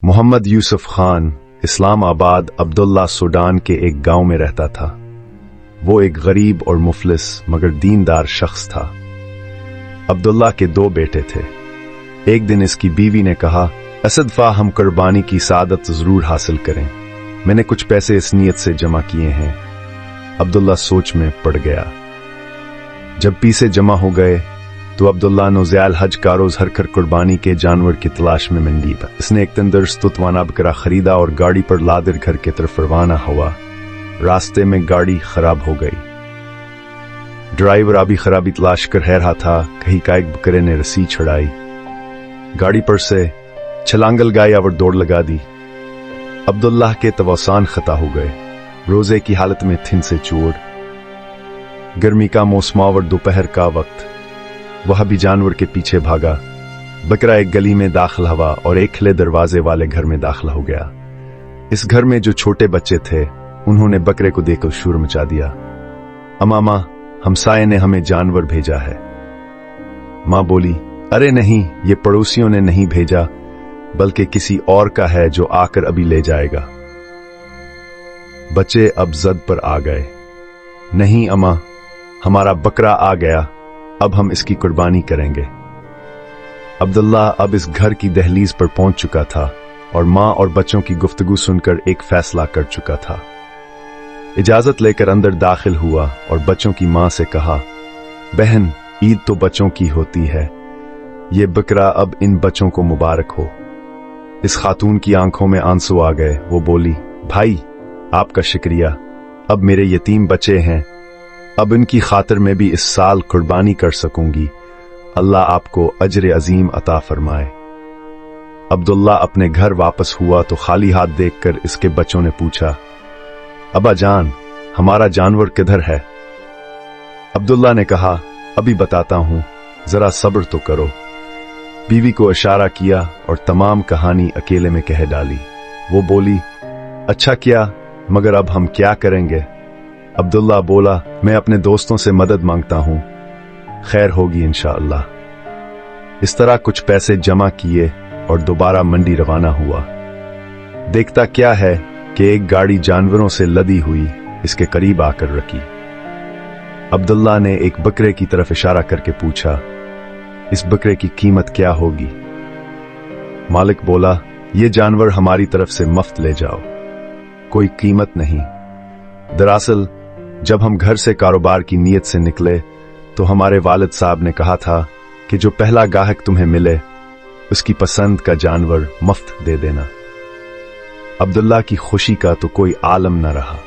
मोहम्मद यूसुफ खान इस्लाम आबाद अब्दुल्ला सूडान के एक गांव में रहता था। वो एक गरीब और मुफलिस मगर दीनदार शख्स था। अब्दुल्ला के 2 बेटे थे। एक दिन इसकी बीवी ने कहा, असदफा हम कुर्बानी की सादत जरूर हासिल करें। मैंने कुछ पैसे इस नीयत से जमा किए हैं। अब्दुल्ला सोच में पड़ गया। जब पैसे जमा हो गए तो अब्दुल्ला नौज़ैल हज का रोज हर कर कुर्बानी के जानवर की तलाश में मंडी पर। इसने एक तंदुरुस्तवाना बकरा खरीदा और गाड़ी पर लादर घर की तरफ रवाना हुआ। रास्ते में गाड़ी खराब हो गई। ड्राइवर आबी खराबी तलाश कर रहा था। कहीं का एक बकरे ने रस्सी छड़ाई, गाड़ी पर से छलांगल गाय और दौड़ लगा दी। अब्दुल्लाह के तवासान खता हो गए। रोजे की हालत में थिन से चोर। गर्मी का मौसमावर दोपहर का वक्त। वह भी जानवर के पीछे भागा। बकरा एक गली में दाखिल हुआ और एक खिले दरवाजे वाले घर में दाखिल हो गया। इस घर में जो छोटे बच्चे थे उन्होंने बकरे को देखकर शोर मचा दिया। अमामा, हमसाये ने हमें जानवर भेजा है। मां बोली, अरे नहीं, ये पड़ोसियों ने नहीं भेजा बल्कि किसी और का है जो आकर अभी ले जाएगा। बच्चे अब जद पर आ गए। नहीं अम्मा, हमारा बकरा आ गया, अब हम इसकी कुर्बानी करेंगे। अब्दुल्ला अब इस घर की दहलीज पर पहुंच चुका था और मां और बच्चों की गुफ्तगू सुनकर एक फैसला कर चुका था। इजाजत लेकर अंदर दाखिल हुआ और बच्चों की मां से कहा, बहन, ईद तो बच्चों की होती है, ये बकरा अब इन बच्चों को मुबारक हो। इस खातून की आंखों में आंसू आ गए। वो बोली, भाई आपका शुक्रिया, अब मेरे यतीम बच्चे हैं, अब इनकी खातिर मैं भी इस साल कुर्बानी कर सकूंगी। अल्लाह आपको अजर अजीम अता फरमाए। अब्दुल्ला अपने घर वापस हुआ तो खाली हाथ देखकर इसके बच्चों ने पूछा, अब्बा जान, हमारा जानवर किधर है? अब्दुल्ला ने कहा, अभी बताता हूं, जरा सब्र तो करो। बीवी को इशारा किया और तमाम कहानी अकेले में कह डाली। वो बोली, अच्छा किया, मगर अब हम क्या करेंगे? अब्दुल्ला बोला, मैं अपने दोस्तों से मदद मांगता हूं, खैर होगी इंशाअल्लाह। इस तरह कुछ पैसे जमा किए और दोबारा मंडी रवाना हुआ। देखता क्या है कि एक गाड़ी जानवरों से लदी हुई इसके करीब आकर रुकी। अब्दुल्ला ने एक बकरे की तरफ इशारा करके पूछा, इस बकरे की कीमत क्या होगी? मालिक बोला, ये जानवर हमारी तरफ से मुफ्त ले जाओ, कोई कीमत नहीं। दरअसल जब हम घर से कारोबार की नीयत से निकले तो हमारे वालिद साहब ने कहा था कि जो पहला गाहक तुम्हें मिले उसकी पसंद का जानवर मुफ्त दे देना। अब्दुल्ला की खुशी का तो कोई आलम न रहा।